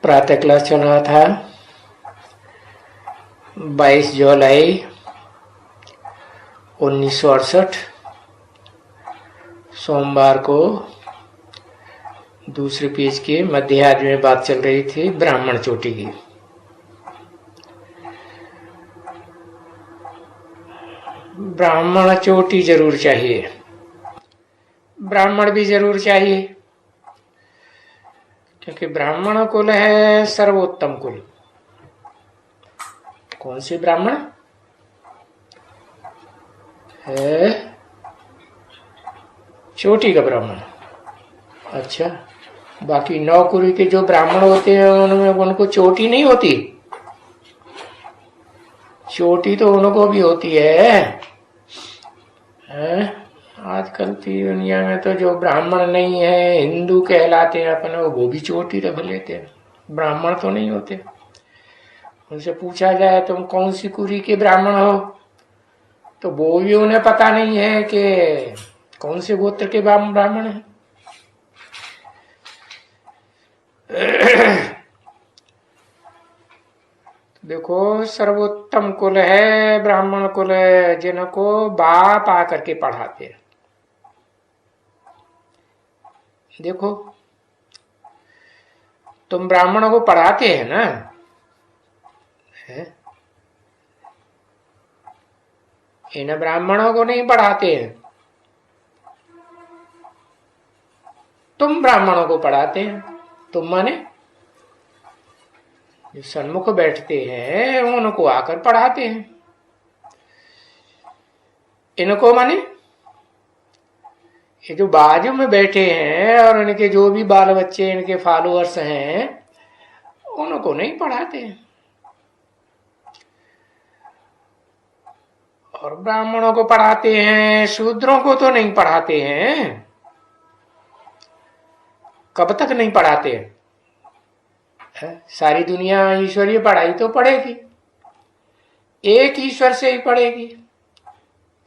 प्रातः क्लास चुना था 22 जुलाई 1968 सोमवार को दूसरे पेज के मध्यार्ध में बात चल रही थी ब्राह्मण चोटी की। ब्राह्मण चोटी जरूर चाहिए, ब्राह्मण भी जरूर चाहिए, क्योंकि ब्राह्मण कुल है सर्वोत्तम कुल। कौन से ब्राह्मण है? चोटी का ब्राह्मण। अच्छा, बाकी नौकुरी के जो ब्राह्मण होते हैं उनमें उनको चोटी नहीं होती? चोटी तो उनको भी होती है। आजकल की दुनिया में तो जो ब्राह्मण नहीं है, हिंदू कहलाते हैं अपन, वो भी चोटी रख लेते हैं, ब्राह्मण तो नहीं होते। उनसे पूछा जाए तुम कौन सी कुरी के ब्राह्मण हो, तो वो भी उन्हें पता नहीं है कि कौन से गोत्र के ब्राह्मण है। देखो, सर्वोत्तम कुल है ब्राह्मण कुल है, जिनको बाप आकर के पढ़ाते हैं। देखो, तुम ब्राह्मणों को पढ़ाते हैं ना, इन ब्राह्मणों को नहीं पढ़ाते हैं, तुम ब्राह्मणों को पढ़ाते हैं। तुम माने जो सन्मुख बैठते हैं उनको आकर पढ़ाते हैं। इनको माने ये जो बाजू में बैठे हैं और इनके जो भी बाल बच्चे, इनके फॉलोअर्स हैं, उनको नहीं पढ़ाते हैं। और ब्राह्मणों को पढ़ाते हैं, शूद्रों को तो नहीं पढ़ाते हैं। कब तक नहीं पढ़ाते हैं? सारी दुनिया ईश्वरीय पढ़ाई तो पढ़ेगी, एक ईश्वर से ही पढ़ेगी,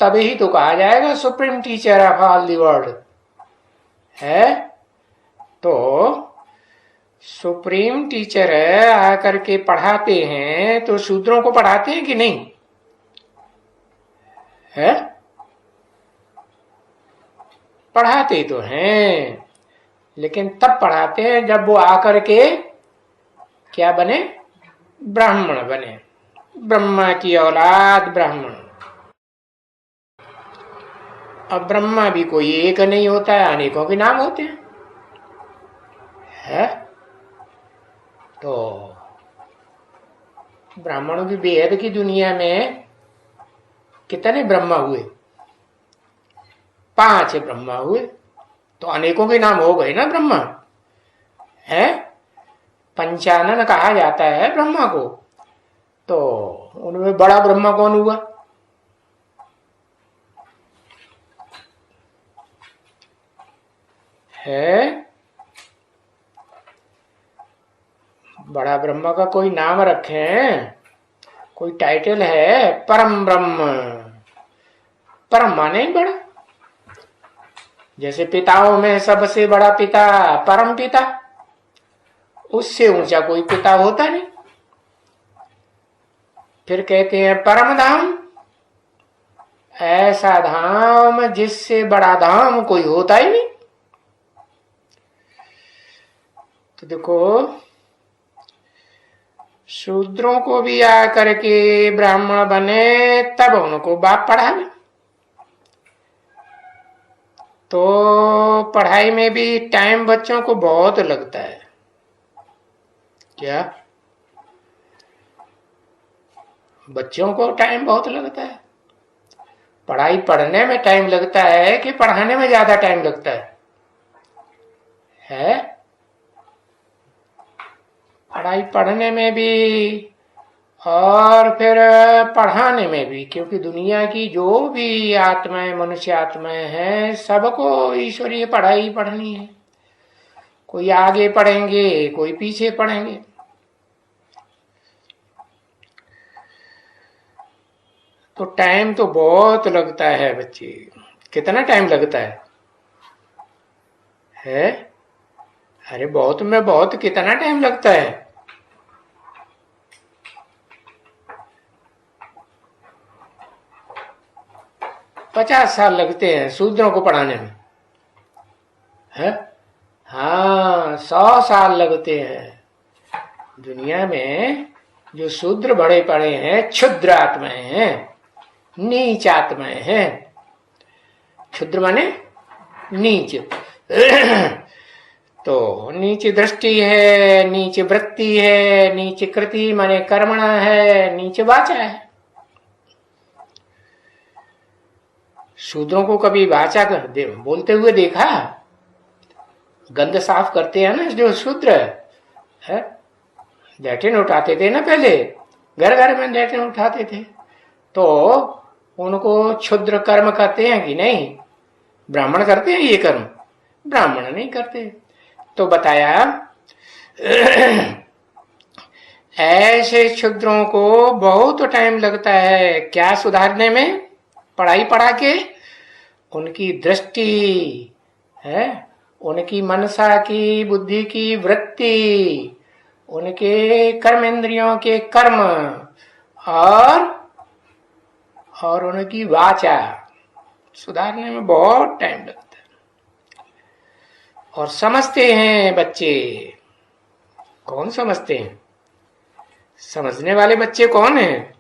तभी ही तो कहा जाएगा supreme teacher of all the world है। तो सुप्रीम टीचर आकर के पढ़ाते हैं, तो शूद्रों को पढ़ाते हैं कि नहीं है? पढ़ाते तो हैं, लेकिन तब पढ़ाते हैं जब वो आकर के क्या बने? ब्राह्मण बने, ब्रह्मा की औलाद ब्राह्मण। अब ब्रह्मा भी कोई एक नहीं होता है, अनेकों के नाम होते हैं है? तो ब्राह्मणों की बेहद की दुनिया में कितने ब्रह्मा हुए? 5 ब्रह्मा हुए, तो अनेकों के नाम हो गए ना ब्रह्मा है। पंचानन कहा जाता है ब्रह्मा को, तो उनमें बड़ा ब्रह्मा कौन हुआ? है बड़ा ब्रह्मा का कोई नाम रखें, कोई टाइटल है? परम ब्रह्म। परम माने बड़ा, जैसे पिताओं में सबसे बड़ा पिता परम पिता, उससे ऊंचा कोई पिता होता नहीं। फिर कहते हैं परम धाम, ऐसा धाम जिससे बड़ा धाम कोई होता ही नहीं। तो देखो, शूद्रों को भी आकर के ब्राह्मण बने, तब उनको बाप पढ़ावे। तो पढ़ाई में भी टाइम बच्चों को बहुत लगता है। क्या बच्चों को टाइम बहुत लगता है? पढ़ाई पढ़ने में टाइम लगता है कि पढ़ाने में ज्यादा टाइम लगता है? पढ़ाई पढ़ने में भी और फिर पढ़ाने में भी, क्योंकि दुनिया की जो भी आत्माएं, मनुष्य आत्माएं हैं, सबको ईश्वरीय पढ़ाई पढ़नी है। कोई आगे पढ़ेंगे, कोई पीछे पढ़ेंगे। तो टाइम तो बहुत लगता है बच्चे। कितना टाइम लगता है? अरे बहुत में बहुत कितना टाइम लगता है? 50 साल लगते हैं शूद्रों को पढ़ाने में, है? हाँ, 100 साल लगते हैं। दुनिया में जो शूद्र बड़े पड़े हैं, क्षुद्र आत्माएं हैं, नीच आत्माएं हैं। क्षुद्र माने नीच। तो नीच दृष्टि है, नीच वृत्ति है, नीच कृति माने कर्मणा है, नीच वाचा है। शूद्रों को कभी वाचा बोलते हुए देखा? गंद साफ करते हैं ना जो शूद्र है, लैट्रिन उठाते थे ना पहले, घर घर में लैट्रिन उठाते थे, तो उनको क्षुद्र कर्म करते हैं कि नहीं? ब्राह्मण करते हैं ये कर्म? ब्राह्मण नहीं करते। तो बताया ऐसे क्षुद्रों को बहुत टाइम लगता है क्या सुधारने में? पढ़ाई पढ़ा के उनकी दृष्टि है, उनकी मनसा की, बुद्धि की वृत्ति, उनके कर्मेंद्रियों के कर्म और उनकी वाचा सुधारने में बहुत टाइम लगता है। और समझते हैं बच्चे, कौन समझते हैं? समझने वाले बच्चे कौन हैं?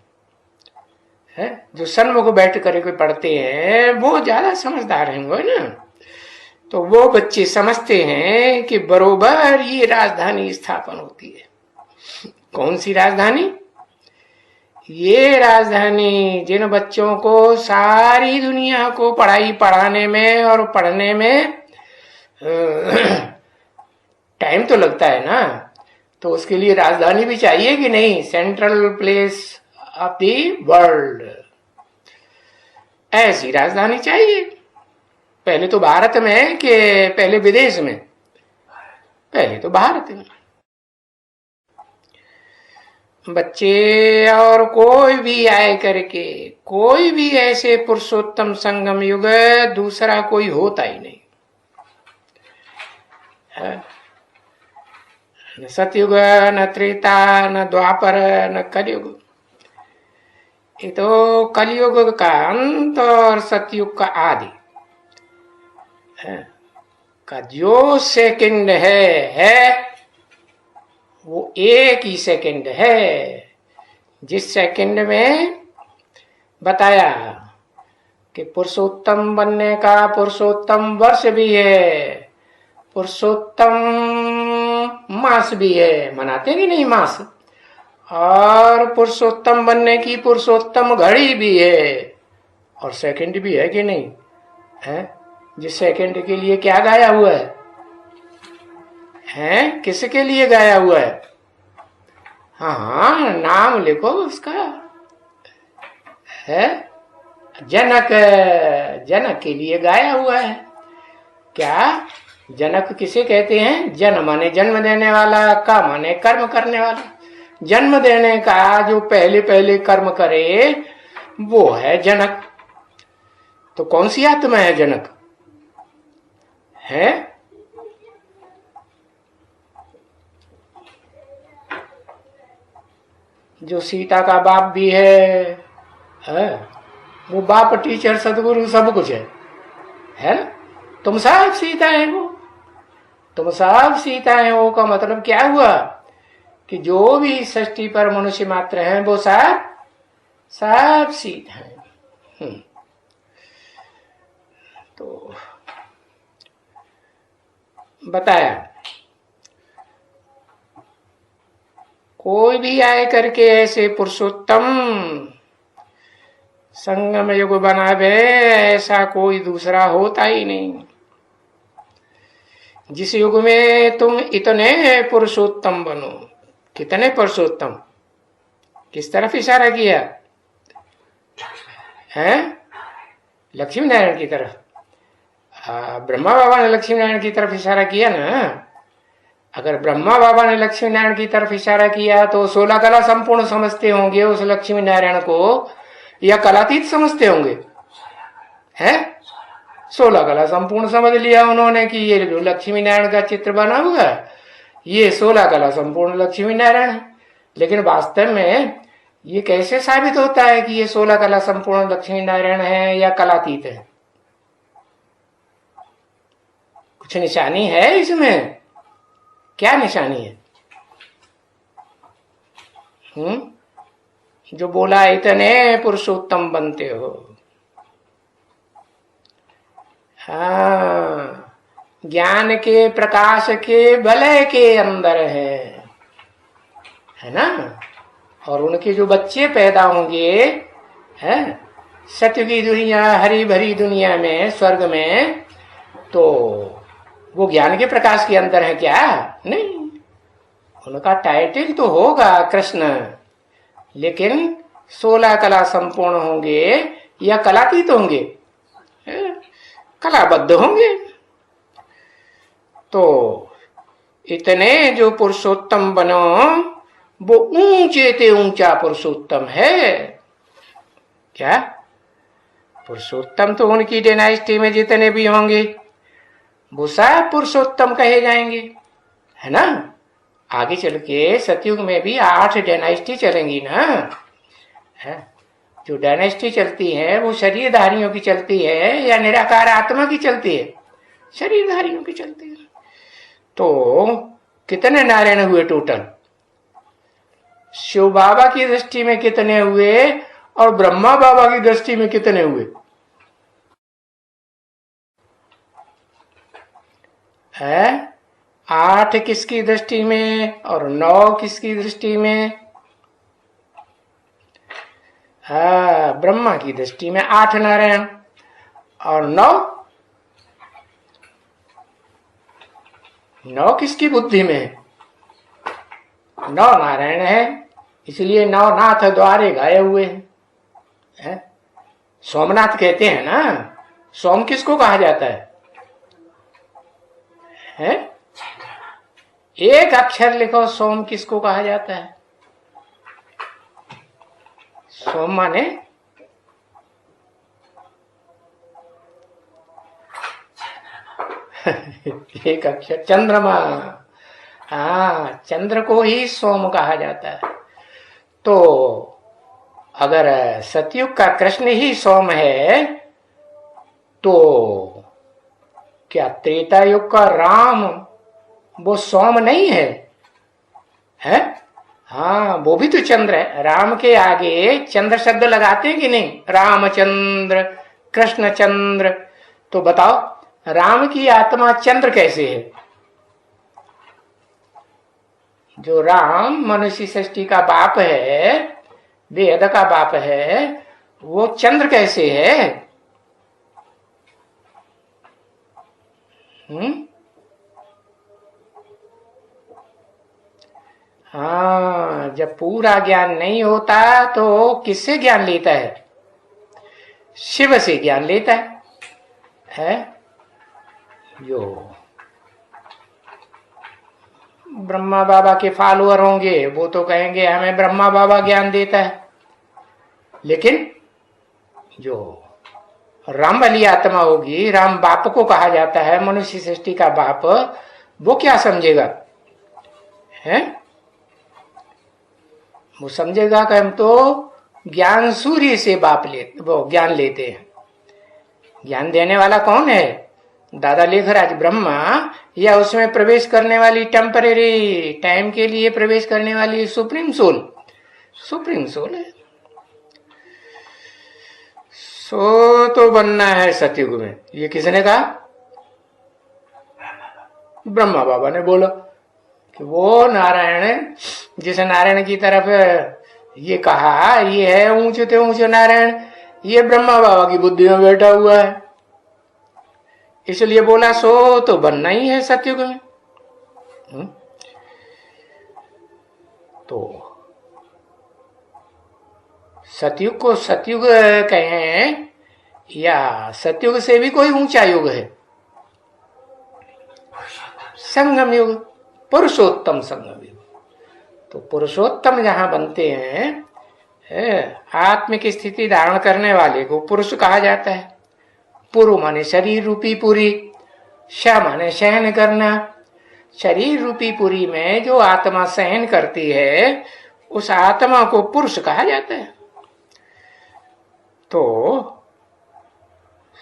है? जो सन्मुख बैठ करके पढ़ते हैं वो ज्यादा समझदार होंगे ना। तो वो बच्चे समझते हैं कि बरोबर ये राजधानी स्थापन होती है। कौन सी राजधानी? ये राजधानी जिन बच्चों को सारी दुनिया को पढ़ाई पढ़ाने में और पढ़ने में टाइम तो लगता है ना, तो उसके लिए राजधानी भी चाहिए कि नहीं? Central place of the world, ऐसी राजधानी चाहिए। पहले तो भारत में कि पहले विदेश में? पहले तो भारत में। बच्चे और कोई भी आए करके, कोई भी ऐसे पुरुषोत्तम संगम युग दूसरा कोई होता ही नहीं। न सतयुग, न त्रेता, न द्वापर, न कलयुग। ये तो कलयुग का अंत और सतयुग का आदि का जो सेकंड है वो एक ही सेकंड है, जिस सेकंड में बताया कि पुरुषोत्तम बनने का पुरुषोत्तम वर्ष भी है, पुरुषोत्तम मास भी है, मनाते कि नहीं मास? और पुरुषोत्तम बनने की पुरुषोत्तम घड़ी भी है, और सेकंड भी है कि नहीं है? जिस सेकंड के लिए क्या गाया हुआ है? किसके लिए गाया हुआ है? हाँ, नाम लिखो उसका, है जनक। जनक के लिए गाया हुआ है। क्या जनक किसे कहते हैं? जन माने जन्म देने वाला, का माने कर्म करने वाला। जन्म देने का जो पहले पहले कर्म करे वो है जनक। तो कौन सी आत्मा है जनक? है जो सीता का बाप भी है? वो बाप, टीचर, सदगुरु सब कुछ है ना? तुम सब सीता है वो, तुम सब सीता है वो का मतलब क्या हुआ कि जो भी सृष्टि पर मनुष्य मात्र हैं वो सब सीता है। तो बताया कोई भी आए करके ऐसे पुरुषोत्तम संगम युग बनावे, ऐसा कोई दूसरा होता ही नहीं। जिस युग में तुम इतने पुरुषोत्तम बनो। कितने पुरुषोत्तम? किस तरफ इशारा किया है? लक्ष्मी नारायण की तरफ। ब्रह्मा बाबा ने लक्ष्मी नारायण की तरफ इशारा किया ना। अगर ब्रह्मा बाबा ने लक्ष्मी नारायण की तरफ इशारा किया तो 16 कला संपूर्ण समझते होंगे उस लक्ष्मी नारायण को, या कलातीत समझते होंगे? हैं? 16 कला संपूर्ण समझ लिया उन्होंने कि ये जो लक्ष्मी नारायण का चित्र बना हुआ है ये 16 कला संपूर्ण लक्ष्मी नारायण है। लेकिन वास्तव में ये कैसे साबित होता है कि ये 16 कला संपूर्ण लक्ष्मी नारायण है या कलातीत है? कुछ निशानी है इसमें? क्या निशानी है? जो बोला इतने पुरुषोत्तम बनते हो। हाँ, ज्ञान के प्रकाश के वलय के अंदर है ना। और उनके जो बच्चे पैदा होंगे है सत्य की दुनिया, हरी भरी दुनिया में, स्वर्ग में, तो वो ज्ञान के प्रकाश के अंदर है क्या? नहीं। उनका टाइटल तो होगा कृष्ण, लेकिन 16 कला संपूर्ण होंगे या कलातीत होंगे? कलाबद्ध होंगे। तो इतने जो पुरुषोत्तम बनो, वो ऊंचे ते ऊंचा पुरुषोत्तम है। क्या? पुरुषोत्तम तो उनकी डायनेस्टी में जितने भी होंगे वो सब पुरुषोत्तम कहे जाएंगे, है ना। आगे चल के सतयुग में भी 8 डायनेस्टी चलेंगी ना, है। जो डायनेस्टी चलती है वो शरीरधारियों की चलती है या निराकार आत्मा की चलती है? शरीरधारियों की चलती है। तो कितने नारायण हुए टोटल? शिव बाबा की दृष्टि में कितने हुए और ब्रह्मा बाबा की दृष्टि में कितने हुए? है 8 किसकी दृष्टि में और 9 किसकी दृष्टि में? हाँ, ब्रह्मा की दृष्टि में 8 नारायण और 9 किसकी बुद्धि में है? 9 नारायण है, इसलिए 9 नाथ द्वारे गाए हुए हैं। सोमनाथ कहते हैं ना। सोम किसको कहा जाता है? एक अक्षर लिखो, सोम किसको कहा जाता है? सोम माने एक अक्षर, चंद्रमा। हाँ, चंद्र को ही सोम कहा जाता है। तो अगर सतयुग का कृष्ण ही सोम है, तो क्या त्रेता युग का राम वो सोम नहीं है? हाँ, वो भी तो चंद्र है। राम के आगे चंद्र शब्द लगाते हैं कि नहीं? रामचंद्र, कृष्ण चंद्र। तो बताओ, राम की आत्मा चंद्र कैसे है? जो राम मनुष्य सृष्टि का बाप है, वेद का बाप है, वो चंद्र कैसे है? हाँ, जब पूरा ज्ञान नहीं होता तो किससे ज्ञान लेता है? शिव से ज्ञान लेता है? जो ब्रह्मा बाबा के फॉलोअर होंगे वो तो कहेंगे हमें ब्रह्मा बाबा ज्ञान देता है, लेकिन जो राम वाली आत्मा होगी, राम बाप को कहा जाता है, मनुष्य सृष्टि का बाप, वो क्या समझेगा? वो समझेगा कि हम तो ज्ञान सूर्य से वो ज्ञान लेते हैं। ज्ञान देने वाला कौन है? दादा लेखराज ब्रह्मा, या उसमें प्रवेश करने वाली टेम्परेरी टाइम के लिए प्रवेश करने वाली सुप्रीम सोल? सुप्रीम सोल है। सो तो बनना है सतयुग में। ये किसने कहा? ब्रह्मा बाबा ने बोला कि वो नारायण, जिस नारायण की तरफ ये कहा ये है ऊंचे ते ऊंचे नारायण, ये ब्रह्मा बाबा की बुद्धि में बैठा हुआ है, इसलिए बोला सो तो बनना ही है सतयुग में। तो सतयुग को सतयुग कहें या सतयुग से भी कोई ऊंचा युग है? संगम युग, पुरुषोत्तम संगम युग। तो पुरुषोत्तम जहां बनते हैं, आत्मिक स्थिति धारण करने वाले को पुरुष कहा जाता है। पुरु माने शरीर रूपी पुरी, श माने सहन करना। शरीर रूपी पुरी में जो आत्मा सहन करती है उस आत्मा को पुरुष कहा जाता है। तो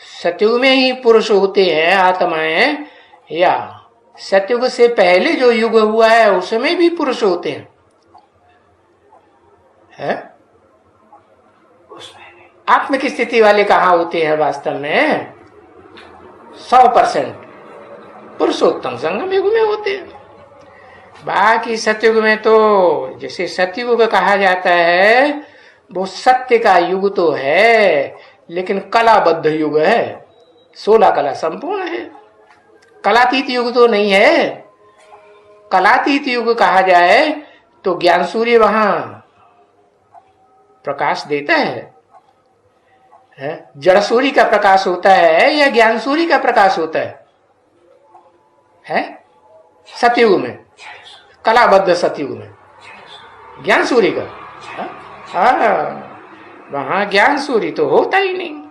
सतयुग में ही पुरुष होते हैं आत्माएं, या सतयुग से पहले जो युग हुआ है उसमें भी पुरुष होते हैं? है? आत्म की स्थिति वाले कहाँ होते हैं वास्तव में? 100% पुरुषोत्तम संगम युग में होते हैं। बाकी सतयुग में तो जैसे सतयुग कहा जाता है वो सत्य का युग तो है, लेकिन कलाबद्ध युग है। 16 कला संपूर्ण है, कलातीत युग तो नहीं है। कलातीत युग कहा जाए तो ज्ञान सूर्य वहां प्रकाश देता है? जड़ सूर्य का प्रकाश होता है या ज्ञान सूर्य का प्रकाश होता है? सतयुग में, कलाबद्ध सतयुग में ज्ञान सूर्य का, वहां ज्ञान सूर्य तो होता ही नहीं।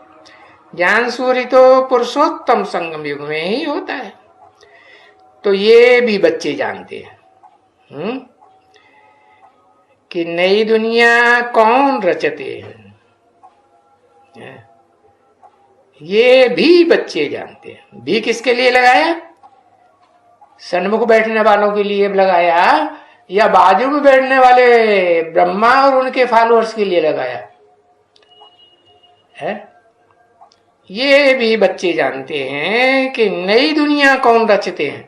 ज्ञान सूर्य तो पुरुषोत्तम संगम युग में ही होता है। तो ये भी बच्चे जानते हैं कि नई दुनिया कौन रचते हैं, ये भी बच्चे जानते हैं। भी किसके लिए लगाया? सन्मुख बैठने वालों के लिए लगाया या बाजू में बैठने वाले ब्रह्मा और उनके फॉलोअर्स के लिए लगाया है? ये भी बच्चे जानते हैं कि नई दुनिया कौन रचते हैं।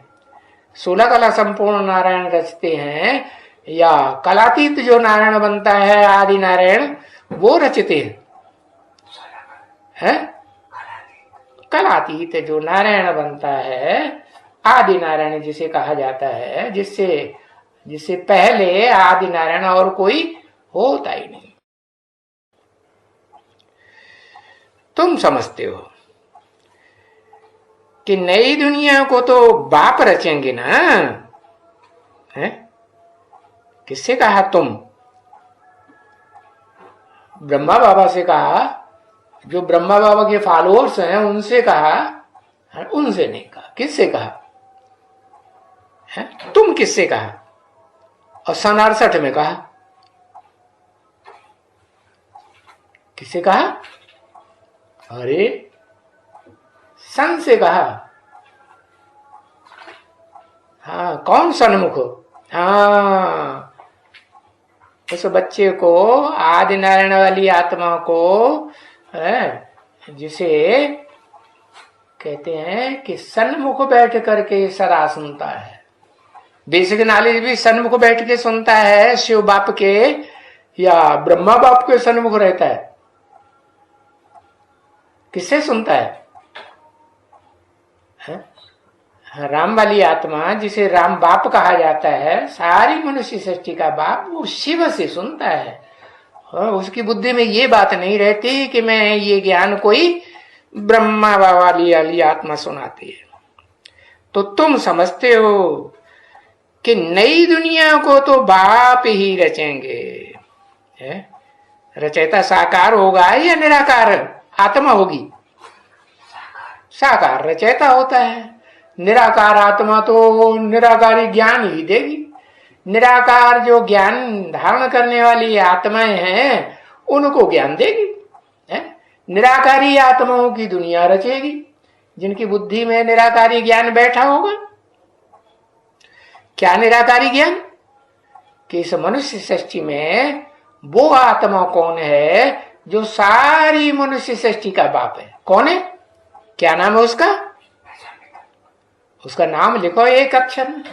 16 कला संपूर्ण नारायण रचते हैं या कलातीत जो नारायण बनता है आदि नारायण वो रचते हैं? कलातीत जो नारायण बनता है आदि नारायण जिसे कहा जाता है, जिससे पहले आदि नारायण और कोई होता ही नहीं। तुम समझते हो कि नई दुनिया को तो बाप रचेंगे ना, है? किससे कहा? तुम ब्रह्मा बाबा से कहा, जो ब्रह्मा बाबा के फॉलोअर्स हैं उनसे कहा, उनसे नहीं कहा। किससे कहा है? तुम किससे कहा? और सन 68 में कहा। किससे कहा? अरे सन से कहा। हाँ, कौन सन्मुख? हाँ, उस बच्चे को, आदि नारायण वाली आत्मा को, जिसे कहते हैं कि सन्मुख बैठ करके सदा सुनता है। बेसिक नॉलेज भी सन्मुख बैठ के सुनता है, शिव बाप के या ब्रह्मा बाप के सन्मुख रहता है। किससे सुनता है? राम वाली आत्मा, जिसे राम बाप कहा जाता है, सारी मनुष्य सृष्टि का बाप, वो शिव से सुनता है। उसकी बुद्धि में ये बात नहीं रहती कि मैं ये ज्ञान कोई ब्रह्मा वाली आत्मा सुनाती है। तो तुम समझते हो कि नई दुनिया को तो बाप ही रचेंगे। रचयिता साकार होगा या निराकार आत्मा होगी? साकार रचयिता होता है, निराकार आत्मा तो निराकारी ज्ञान ही देगी। निराकार जो ज्ञान धारण करने वाली आत्माएं हैं उनको ज्ञान देगी। निराकारी आत्माओं की दुनिया रचेगी, जिनकी बुद्धि में निराकारी ज्ञान बैठा होगा। क्या निराकारी ज्ञान? कि इस मनुष्य सृष्टि में वो आत्मा कौन है जो सारी मनुष्य सृष्टि का बाप है? कौन है? क्या नाम है उसका? उसका नाम लिखो एक अक्षर में,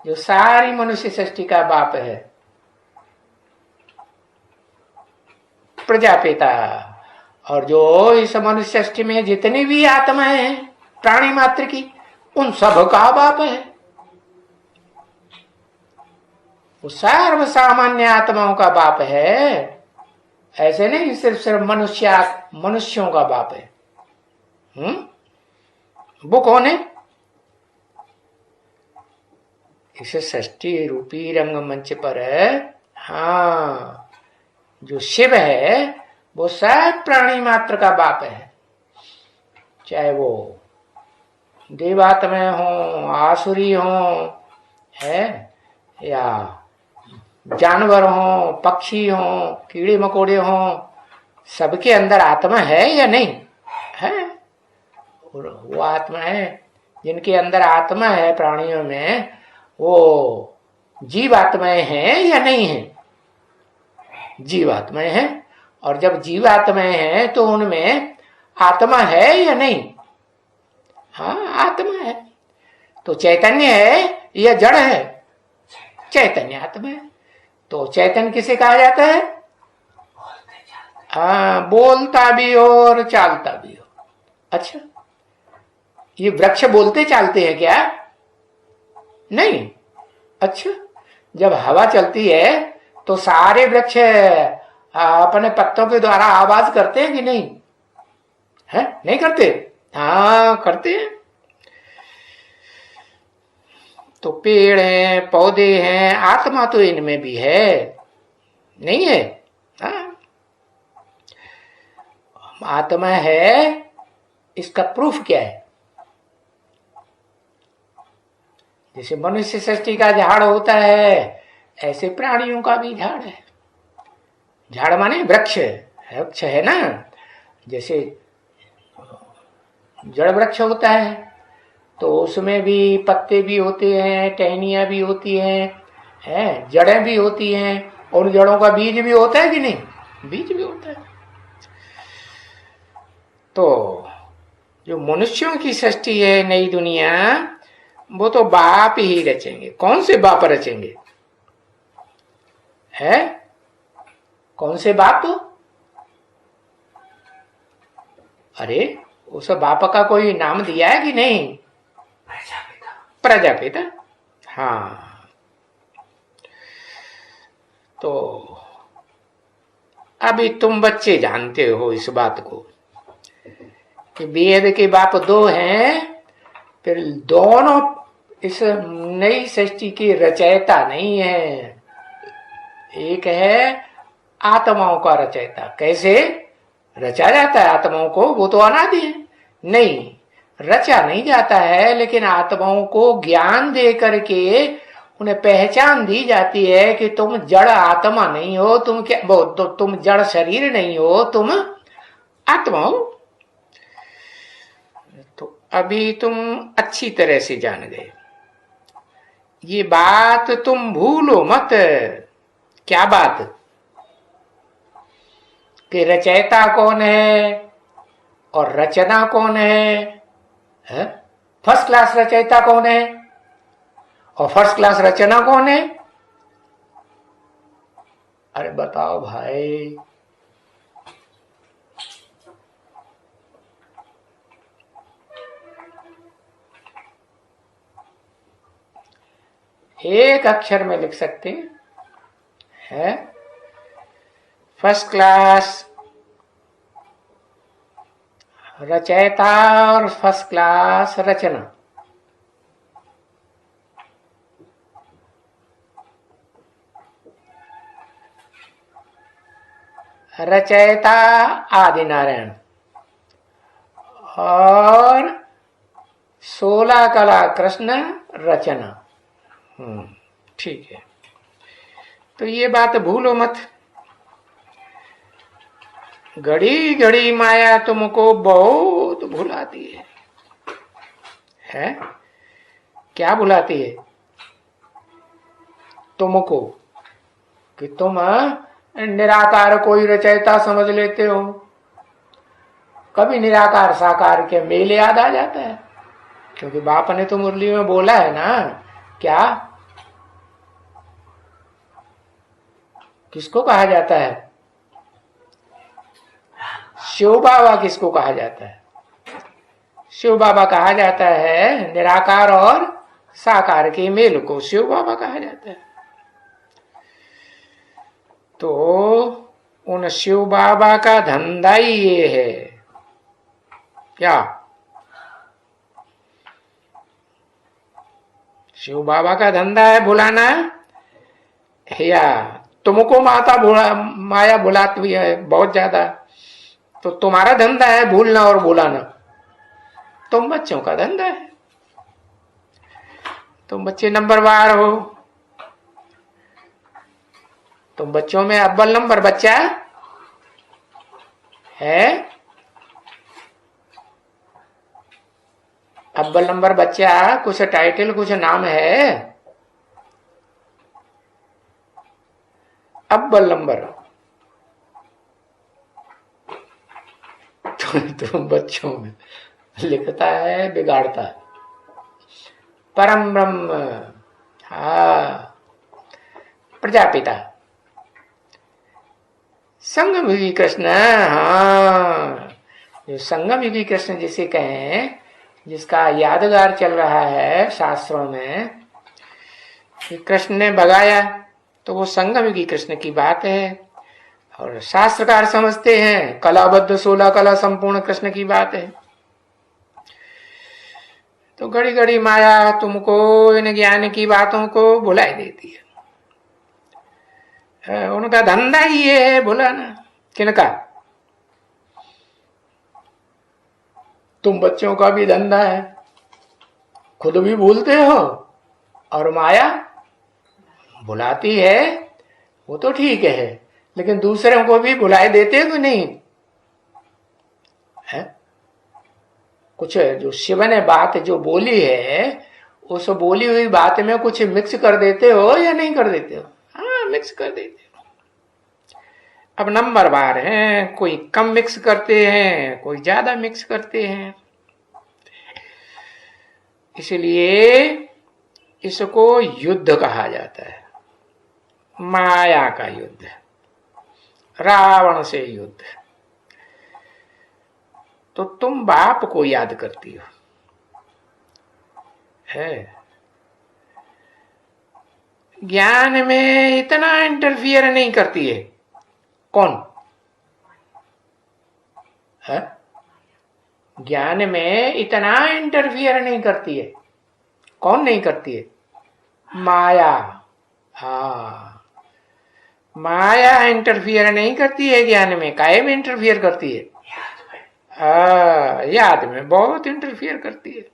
जो सारी मनुष्य सृष्टि का बाप है। प्रजापिता। और जो इस मनुष्य सृष्टि में जितनी भी आत्माएं हैं प्राणी मात्र की, उन सब का बाप है। वो सर्व सामान्य आत्माओं का बाप है। ऐसे नहीं सिर्फ मनुष्यों का बाप है। वो कौन है? इस सृष्टि रूपी रंगमंच पर हाँ, जो शिव है वो सब प्राणी मात्र का बाप है। चाहे वो देवात्मा हो, आसुरी हो, है या जानवर हों, पक्षी हों, कीड़े मकोड़े हों, सबके अंदर आत्मा है या नहीं है? और वो आत्मा है जिनके अंदर आत्मा है, प्राणियों में, वो जीव आत्माएं हैं या नहीं है? जीव आत्माएं हैं। और जब जीव आत्माएं हैं तो उनमें आत्मा है या नहीं? हाँ, आत्मा है। तो चैतन्य है या जड़ है? चैतन्य आत्मा है। तो चैतन्य किसे कहा जाता है? हाँ, बोलता भी हो और चालता भी हो। अच्छा, ये वृक्ष बोलते चालते हैं क्या? नहीं। अच्छा, जब हवा चलती है तो सारे वृक्ष अपने पत्तों के द्वारा आवाज करते हैं कि नहीं? है, नहीं करते? हाँ, करते हैं। तो पेड़ हैं, पौधे हैं, आत्मा तो इनमें भी है, नहीं है? हाँ, आत्मा है। इसका प्रूफ क्या है? जैसे मनुष्य सृष्टि का झाड़ होता है, ऐसे प्राणियों का भी झाड़ है। झाड़ माने वृक्ष है, वृक्ष है ना। जैसे जड़ वृक्ष होता है तो उसमें भी पत्ते भी होते हैं, टहनियां भी होती हैं, जड़ें भी होती हैं, और जड़ों का बीज भी होता है कि नहीं? बीज भी होता है। तो जो मनुष्यों की सृष्टि है, नई दुनिया, वो तो बाप ही रचेंगे। कौन से बाप रचेंगे? है कौन से बाप? अरे, उस बाप का कोई नाम दिया है कि नहीं? प्रजापिता। हाँ, तो अभी तुम बच्चे जानते हो इस बात को कि वेद के बाप दो हैं, फिर दोनों इस नई सृष्टि की रचयिता नहीं है। एक है आत्माओं का रचयिता। कैसे रचा जाता है आत्माओं को? वो तो अनादि है। नहीं, रचा नहीं जाता है, लेकिन आत्माओं को ज्ञान दे करके उन्हें पहचान दी जाती है कि तुम जड़ आत्मा नहीं हो, तुम क्या वो तो तुम जड़ शरीर नहीं हो, तुम आत्मा हो। तो अभी तुम अच्छी तरह से जान गए। ये बात तुम भूलो मत। क्या बात? कि रचयिता कौन है और रचना कौन है? फर्स्ट क्लास रचयिता कौन है और फर्स्ट क्लास रचना कौन है? अरे बताओ भाई। एक अक्षर में लिख सकते हैं, फर्स्ट क्लास रचयिता और फर्स्ट क्लास रचना। रचयिता आदि नारायण और 16 कला कृष्ण रचना। ठीक है। तो ये बात भूलो मत। घड़ी घड़ी माया तुमको बहुत भुलाती है? क्या भुलाती है तुमको? कि तुम निराकार कोई रचयिता समझ लेते हो। कभी निराकार साकार के मेल याद आ जाता है, क्योंकि बाप ने तो मुरली में बोला है ना। क्या? किसको कहा जाता है? शिव बाबा किसको कहा जाता है? शिव बाबा कहा जाता है निराकार और साकार के मेल को शिव बाबा कहा जाता है। तो उन शिव बाबा का धंधा ही ये है। क्या? शिव बाबा का धंधा है भुलाना, या तुमको माया भुलाती है बहुत ज्यादा, तो तुम्हारा धंधा है भूलना और भुलाना। तुम बच्चों का धंधा है। तुम बच्चे नंबरवार हो। तुम बच्चों में अव्वल नंबर बच्चा है, अव्वल नंबर बच्चा, कुछ टाइटल कुछ नाम है, अव्वल नंबर। तुम बच्चों में लिखता है बिगाड़ता है। परम ब्रह्म, हाँ, प्रजापिता, संगम युगी कृष्ण। हाँ, जो संगम युगी कृष्ण जिसे कहें, जिसका यादगार चल रहा है शास्त्रों में, कृष्ण ने भगाया, तो वो संगम युगी कृष्ण की बात है। और शास्त्रकार समझते हैं कलाबद्ध 16 कला संपूर्ण कृष्ण की बात है। तो घड़ी घड़ी माया तुमको इन ज्ञान की बातों को भुलाई देती है। उनका धंधा ही ये है भुलाना। किनका? तुम बच्चों का भी धंधा है, खुद भी भूलते हो और माया भुलाती है। वो तो ठीक है, लेकिन दूसरों को भी भुलाए देते हो नहीं है? कुछ जो शिव ने बात जो बोली है, उस बोली हुई बात में कुछ मिक्स कर देते हो या नहीं कर देते हो? हाँ, मिक्स कर देते हो। अब नंबर बार हैं, कोई कम मिक्स करते हैं, कोई ज्यादा मिक्स करते हैं। इसलिए इसको युद्ध कहा जाता है, माया का युद्ध, रावण से युद्ध। तो तुम बाप को याद करती हो है, ज्ञान में इतना इंटरफियर नहीं करती है। कौन है? ज्ञान में इतना इंटरफियर नहीं करती है। कौन नहीं करती है? माया। हाँ, माया इंटरफियर नहीं करती है ज्ञान में। काहे में इंटरफियर करती है? याद में बहुत इंटरफियर करती है।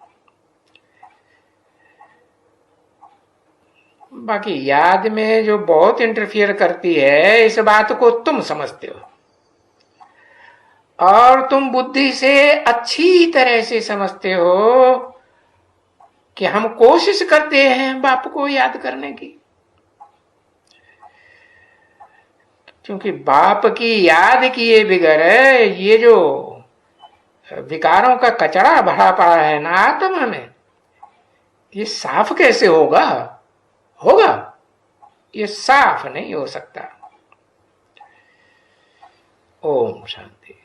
बाकी याद में जो बहुत इंटरफियर करती है, इस बात को तुम समझते हो और तुम बुद्धि से अच्छी तरह से समझते हो कि हम कोशिश करते हैं बाप को याद करने की, क्योंकि बाप की याद किए बगैर ये जो विकारों का कचरा भरा पड़ा है ना आत्मा में, ये साफ कैसे होगा? ये साफ नहीं हो सकता। ओम शांति।